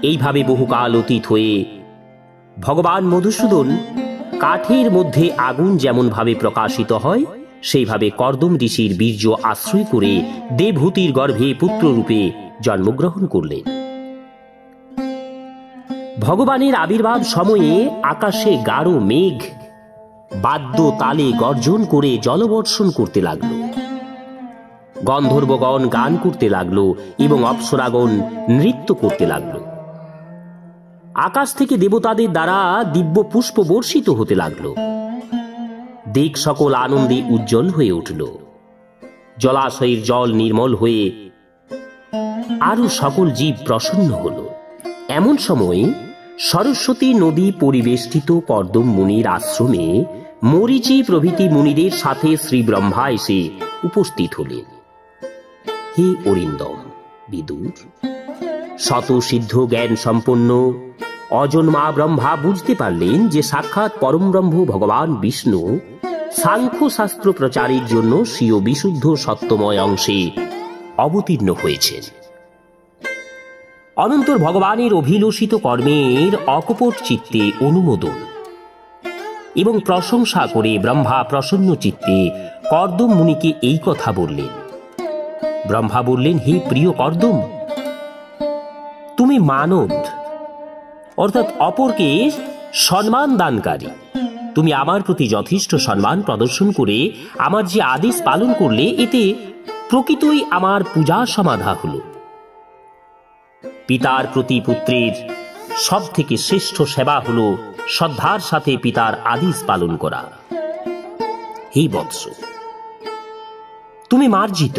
এইভাবে বহুকাল অতীত হয়ে ভগবান মধুসূদন কাঠের মধ্যে আগুন যেমনভাবে প্রকাশিত হয় সেইভাবে কর্দম ঋষির বীর্য আশ্রয় করে দেবহূতির গর্ভে পুত্ররূপে জন্মগ্রহণ করলেন। ভগবানের আবির্ভাব সময়ে আকাশে গাঢ় মেঘ বাদ্য তালে গর্জন করে জলবর্ষণ করতে লাগল। গন্ধর্বগণ গান করতে লাগল এবং অপ্সরাগণ নৃত্য করতে লাগল। আকাশ থেকে দেবতাদের দ্বারা দিব্য পুষ্প বর্ষিত হতে লাগল। দিক সকল আনন্দে উজ্জ্বল হয়ে উঠল। জলাশয়ের জল নির্মল হয়ে আরো সকল জীব প্রসন্ন হল। এমন সময় সরস্বতী নদী পরিবেষ্টিত কর্দম মুনির আশ্রমে মরীচি প্রভৃতি মুনিদের সাথে শ্রী ব্রহ্মা এসে উপস্থিত হলেন। হে অরিন্দম, বিদুর, শত সিদ্ধ জ্ঞান সম্পন্ন অজন্মা ব্রহ্মা বুঝতে পারলেন যে সাক্ষাৎ পরমব্রহ্ম ভগবান বিষ্ণু সাংখ্য শাস্ত্র প্রচারের জন্য স্বীয় বিশুদ্ধ সত্যময় অংশে অবতীর্ণ হয়েছেন। অনন্তর ভগবানের অভিলষিত কর্মের অকপট চিত্তে অনুমোদন এবং প্রশংসা করে ব্রহ্মা প্রসন্ন চিত্তে কর্দম মুনিকে এই কথা বললেন। ব্রহ্মা বললেন, হে প্রিয় কর্দম, তুমি মানব অর্থাৎ অপরকে সম্মান দানকারী। তুমি আমার প্রতি যথেষ্ট সম্মান প্রদর্শন করে আমার যে আদেশ পালন করলে, এতে প্রকৃতই আমার পূজা সমাধা হল। পিতার প্রতি পুত্রের সব থেকে শ্রেষ্ঠ সেবা হল শ্রদ্ধার সাথে পিতার আদেশ পালন করা। হে বৎস, তুমি মার্জিত।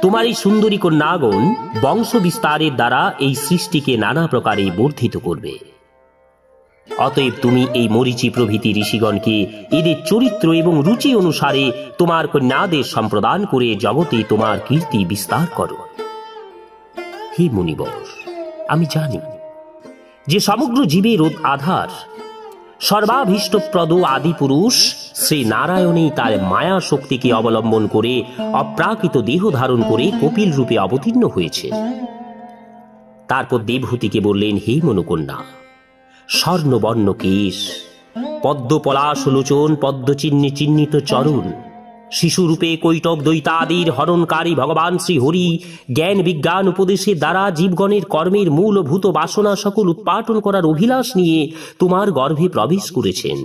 তোমার এই সুন্দরী কন্যাগণ বংশ বিস্তারের দ্বারা এই সৃষ্টিকে নানা প্রকারে বর্ধিত করবে। অতএব তুমি এই মরীচি প্রভৃতি ঋষিগণকে এদের চরিত্র এবং রুচি অনুসারে তোমার কন্যাদের সম্প্রদান করে জগতে তোমার কীর্তি বিস্তার করো। হে মুনিবর, আমি জানি যে সমগ্র জীবের আধার সর্বাভীষ্টপ্রদ আদি পুরুষ শ্রী নারায়ণই তার মায়া শক্তিকে অবলম্বন করে অপ্রাকৃত দেহ ধারণ করে কপিল রূপে অবতীর্ণ হয়েছে। তারপর দেবহূতিকে বললেন, হে মনুকন্যা, স্বর্ণবর্ণ কেশ, পদ্ম পলাশ লোচন, পদ্মচিহ্নে চিহ্নিত চরণ, শিশুরূপে কৈটব দৈতাদির হরণকারী ভগবান শ্রী হরি জ্ঞান বিজ্ঞান উপদেশের দ্বারা জীবগণের কর্মের মূলভূত বাসনা সকল উৎপাটন করার অভিলাষ নিয়ে তোমার গর্ভে প্রবেশ করেছেন।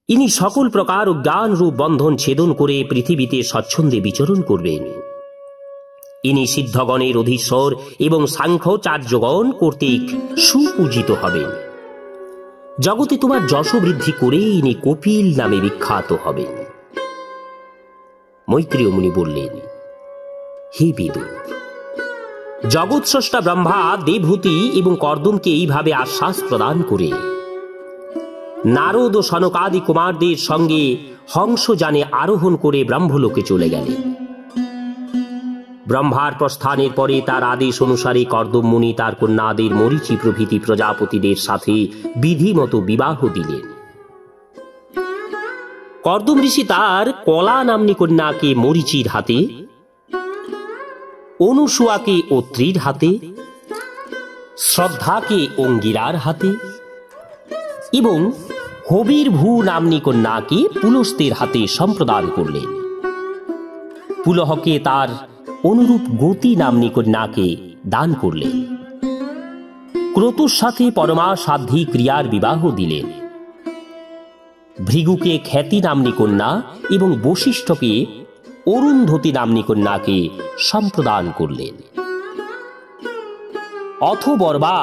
ইনি সকল প্রকার জ্ঞান রূপ বন্ধন ছেদন করে পৃথিবীতে স্বচ্ছন্দে বিচরণ করবেন। ইনি সিদ্ধগণের অধীশ্বর এবং সাংখ্যাচার্যগণ কর্তৃক সুপূজিত হবেন। জগতে তোমার যশ বৃদ্ধি করে ইনি কপিল নামে বিখ্যাত হবেন। মৈত্রেয় মুনি বললেন, হে বিদুর, জগৎস্রষ্টা ব্রহ্মা দেবহূতি এবং কর্দমকে এইভাবে আশ্বাস প্রদান করে নারদ ও সনকাদি কুমারদের সঙ্গে হংসযানে আরোহণ করে ব্রহ্মলোকে চলে গেলেন। ব্রহ্মার প্রস্থানের পরে তার আদেশ অনুসারে কর্দম মুনি তার কন্যাদের মরীচি প্রভৃতি প্রজাপতিদের সাথে বিধিমতো বিবাহ দিলেন। কর্দম ঋষি তার কলা নাম্নী কন্যাকে মরীচির হাতে, অনুসুয়াকে অত্রির হাতে, শ্রদ্ধাকে অঙ্গিরার হাতে এবং হবির্ভূ নাম্নী কন্যাকে পুলস্তের হাতে সম্প্রদান করলেন। পুলহকে তার অনুরূপ গতি নাম্নী কন্যাকে দান করলেন। ক্রতুর সাথে পরমাসাধ্যী ক্রিয়ার বিবাহ দিলেন। ভৃগুকে খ্যাতি নাম্নী কন্যা এবং বশিষ্ঠকে অরুন্ধতী নাম্নী কন্যাকে সম্প্রদান করলেন। অথবর্বা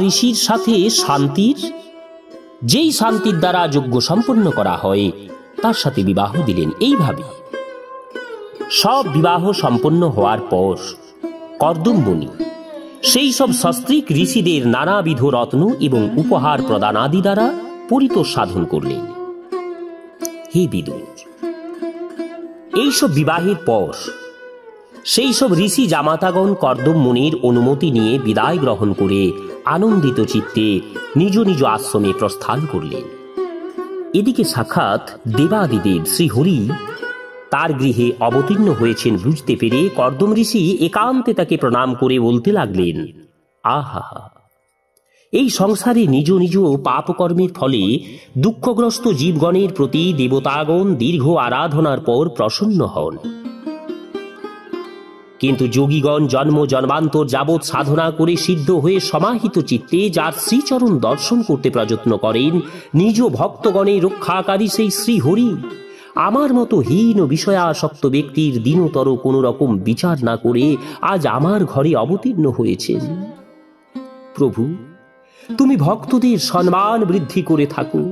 ঋষির সাথে শান্তির, যেই শান্তির দ্বারা যজ্ঞ সম্পন্ন করা হয়, তার সাথে বিবাহ দিলেন। এইভাবে সব বিবাহ সম্পন্ন হওয়ার পর কর্দম মুনি সেই সব সস্ত্রীক ঋষিদের নানাবিধ রত্ন এবং উপহার প্রদানাদি দ্বারা পরিতোষ সাধন করলেন। হে বিদুর, এইসব বিবাহের পর সেই সব ঋষি জামাতাগণ কর্দম মুনির অনুমতি নিয়ে বিদায় গ্রহণ করে আনন্দিত চিত্তে নিজ নিজ আশ্রমে প্রস্থান করলেন। এদিকে সাক্ষাৎ দেবাদিদেব শ্রীহরি তার গৃহে অবতীর্ণ হয়েছেন বুঝতে পেরে কর্দম ঋষি একান্তে তাকে প্রণাম করে বলতে লাগলেন, আহা, এই সংসারে নিজ নিজ পাপকর্মের ফলে দুঃখগ্রস্ত জীবগণের প্রতি দেবতাগণ দীর্ঘ আরাধনার পর প্রসন্ন হন, কিন্তু যোগীগণ জন্ম জন্মান্তর যাবৎ সাধনা করে সিদ্ধ হয়ে সমাহিত চিত্তে যার শ্রীচরণ দর্শন করতে প্রযত্ন করেন, নিজ ভক্তগণের রক্ষাকারী সেই শ্রীহরি আমার মতো হীন বিষয়াসক্ত ব্যক্তির দীনতর কোনো রকম বিচার না করে আজ আমার ঘরে অবতীর্ণ হয়েছেন। প্রভু, তুমি ভক্তদের সম্মান বৃদ্ধি করে থাকো।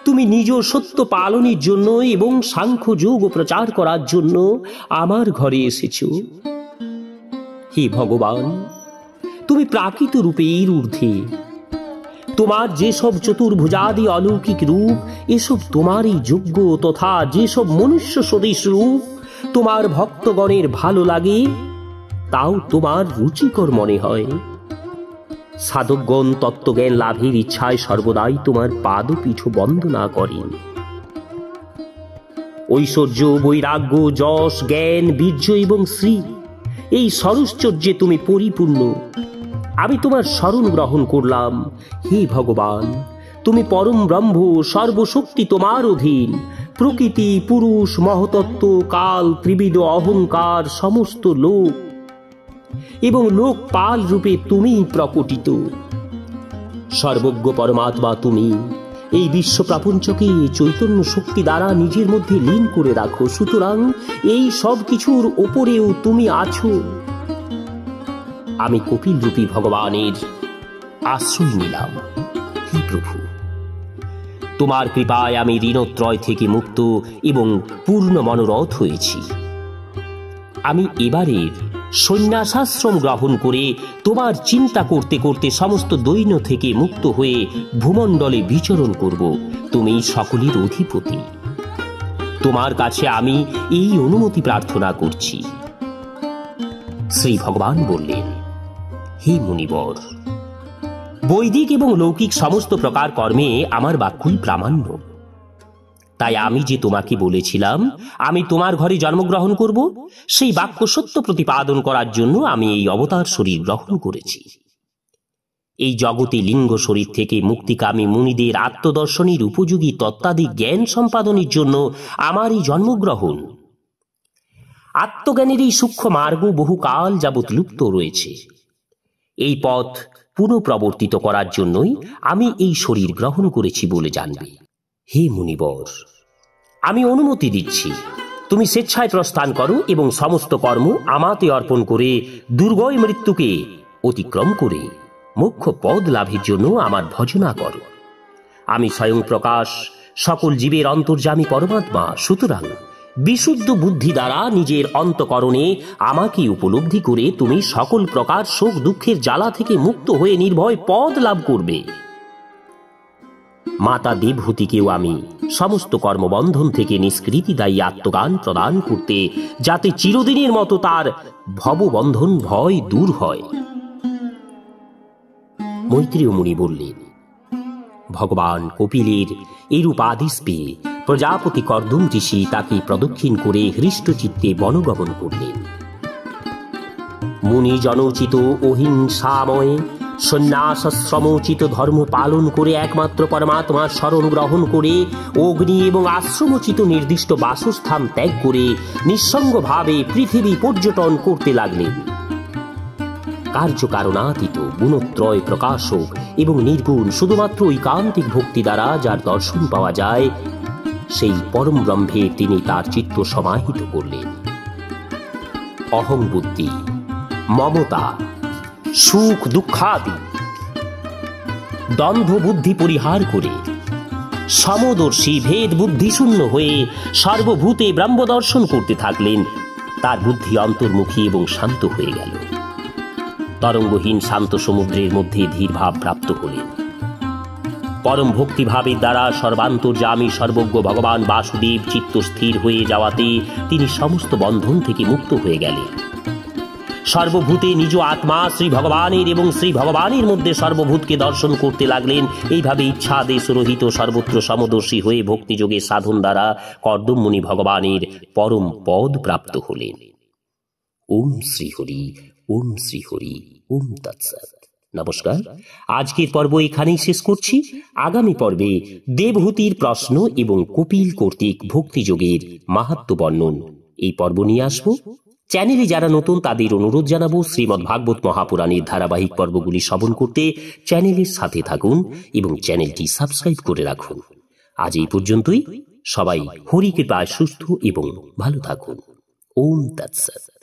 তুমি নিজ সত্য পালনের জন্য এবং সাংখ্য যোগ প্রচার করার জন্য আমার ঘরে এসেছ। হে ভগবান, তুমি প্রাকৃত রূপের ঊর্ধ্বে। তোমার যেসব চতুর্ভুজাদি অলৌকিক রূপ, এসব তোমারই যোগ্য, তথা যেসব মনুষ্য সদৃশ রূপ তোমার ভক্তগণের ভালো লাগে, তাও তোমার রুচিকর মনে হয়। সাধকগণ তত্ত্বজ্ঞান লাভের ইচ্ছায় সর্বদাই তোমার পাদপীঠ বন্দনা করেন। ঐশ্বর্য, বৈরাগ্য, যশ, জ্ঞান, বীর্য এবং শ্রী, এই সরৈশ্বর্যে তুমি পরিপূর্ণ। আমি তোমার শরণ গ্রহণ করলাম। হে ভগবান, তুমি পরম ব্রহ্ম, সর্বশক্তি তোমার অধীন। প্রকৃতি, পুরুষ, মহতত্ত্ব, কাল, ত্রিবিধ অহংকার, সমস্ত লোক এবং লোকপাল রূপে তুমি প্রকটিত। সর্বজ্ঞ পরমাত্মা তুমি এই বিশ্ব প্রাপঞ্চকে চৈতন্য শক্তি দ্বারা নিজের মধ্যে লীন করে রাখো। সুতরাং এই সব কিছুর ওপরেও তুমি আছো। আমি কপিল রূপী ভগবানের আশ্রয় নিলাম। হে প্রভু, তোমার কৃপায় আমি ঋণত্রয় থেকে মুক্ত এবং পূর্ণ মনোরথ হয়েছি। আমি এবারের সন্ন্যাসাশ্রম গ্রহণ করে তোমার চিন্তা করতে করতে সমস্ত দৈন্য থেকে মুক্ত হয়ে ভূমণ্ডলে বিচরণ করব। তুমি সকলের অধিপতি। তোমার কাছে আমি এই অনুমতি প্রার্থনা করছি। শ্রী ভগবান বললেন, হে মুনিবর, বৈদিক এবং লৌকিক সমস্ত প্রকার কর্মে আমার বাক্যই প্রামাণ্য। তাই আমি যে তোমাকে বলেছিলাম আমি তোমার ঘরে জন্মগ্রহণ করব, সেই বাক্য সত্য প্রতিপাদন করার জন্য আমি এই অবতার শরীর গ্রহণ করেছি। এই জগতে লিঙ্গ শরীর থেকে মুক্তিকামী মুনিদের আত্মদর্শনের উপযোগী তত্ত্বাদি জ্ঞান সম্পাদনের জন্য আমার এই জন্মগ্রহণ। আত্মজ্ঞানের এই সূক্ষ্ম মার্গ বহুকাল যাবৎ লুপ্ত রয়েছে। এই পথ পুনঃপ্রবর্তিত করার জন্যই আমি এই শরীর গ্রহণ করেছি বলে জানবে। হে মুনিবর, আমি অনুমতি দিচ্ছি, তুমি স্বেচ্ছায় প্রস্থান করো এবং সমস্ত কর্ম আমাতে অর্পণ করে দুর্গয় মৃত্যুকে অতিক্রম করে মোক্ষ পদ লাভের জন্য আমার ভজনা করো। আমি স্বয়ং প্রকাশ, সকল জীবের অন্তর্যামী পরমাত্মা। সুতরাং বিশুদ্ধ বুদ্ধি দ্বারা নিজের অন্তঃকরণে আমাকে উপলব্ধি করে তুমি সকল প্রকার শোক দুঃখের জ্বালা থেকে মুক্ত হয়ে নির্ভয় পদ লাভ করবে। মাতা দেবহূতিকেও আমি সমস্ত কর্মবন্ধন থেকে নিষ্কৃতিদায়ী আত্মজ্ঞান প্রদান করতে, যাতে চিরদিনের মতো তার ভববন্ধন ভয় দূর হয়। মৈত্রেয় মুনি বললেন, ভগবান কপিলের এরূপ আদেশ পেয়ে প্রজাপতি কর্দম ঋষি তাকে প্রদক্ষিণ করে হৃষ্টচিত্তে বনগমন করলেন। মুনি জনোচিত অহিংসাময় সন্ন্যাসাশ্রমোচিত ধর্ম পালন করে একমাত্র পরমাত্মার শরণ গ্রহণ করে অগ্নি এবং আশ্রমোচিত নির্দিষ্ট বাসস্থান ত্যাগ করে নিঃসঙ্গভাবে পৃথিবী পর্যটন করতে লাগলেন। কার্যকারণাতীত গুণত্রয় প্রকাশক এবং নির্গুণ শুধুমাত্র ঐকান্তিক ভক্তি দ্বারা যার দর্শন পাওয়া যায়, সেই পরম ব্রহ্মে তিনি তার চিত্ত সমাহিত করলেন। অহং বুদ্ধি, মমতা, সুখ দুঃখাদি দ্বন্দ্ব বুদ্ধি পরিহার করে সমদর্শী ভেদ বুদ্ধিশূন্য হয়ে সর্বভূতে ব্রহ্ম দর্শন করতে থাকলেন। তার বুদ্ধি অন্তর্মুখী এবং শান্ত হয়ে গেল। তরঙ্গহীন শান্ত সমুদ্রের মধ্যে ধীর ভাব প্রাপ্ত হলেন। পরম ভক্তিভাবের দ্বারা সর্বান্তর্যামী সর্বজ্ঞ ভগবান বাসুদেব চিত্ত স্থির হয়ে যাওয়াতে তিনি সমস্ত বন্ধন থেকে মুক্ত হয়ে গেলেন। সর্বভূতে নিজ আত্মা শ্রী ভগবানের এবং শ্রী ভগবানের মধ্যে সর্বভূতকে দর্শন করতে লাগলেন। এইভাবে ইচ্ছাদেশ রহিত সর্বত্র সমদর্শী হয়ে ভক্তিযোগে সাধন দ্বারা কর্দম মুনি ভগবানের পরম পদ প্রাপ্ত হলেন। ওম শ্রী হরি, ওম শ্রী হরি, ওম তৎসৎ। নমস্কার, আজকের পর্ব এখানেই শেষ করছি। আগামী পর্বে দেবহূতির প্রশ্ন এবং কপিল কর্তৃক ভক্তিযোগের মাহাত্ম্য বর্ণন এই পর্ব নিয়ে আসব। চ্যানেলে যারা নতুন তাদের অনুরোধ জানাবো, শ্রীমদ্ ভাগবত মহাপুরাণের ধারাবাহিক পর্বগুলি শ্রবণ করতে চ্যানেলের সাথে থাকুন এবং চ্যানেলটি সাবস্ক্রাইব করে রাখুন। আজ এই পর্যন্তই। সবাই হরি কৃপায় সুস্থ এবং ভালো থাকুন। ওম তৎসৎ।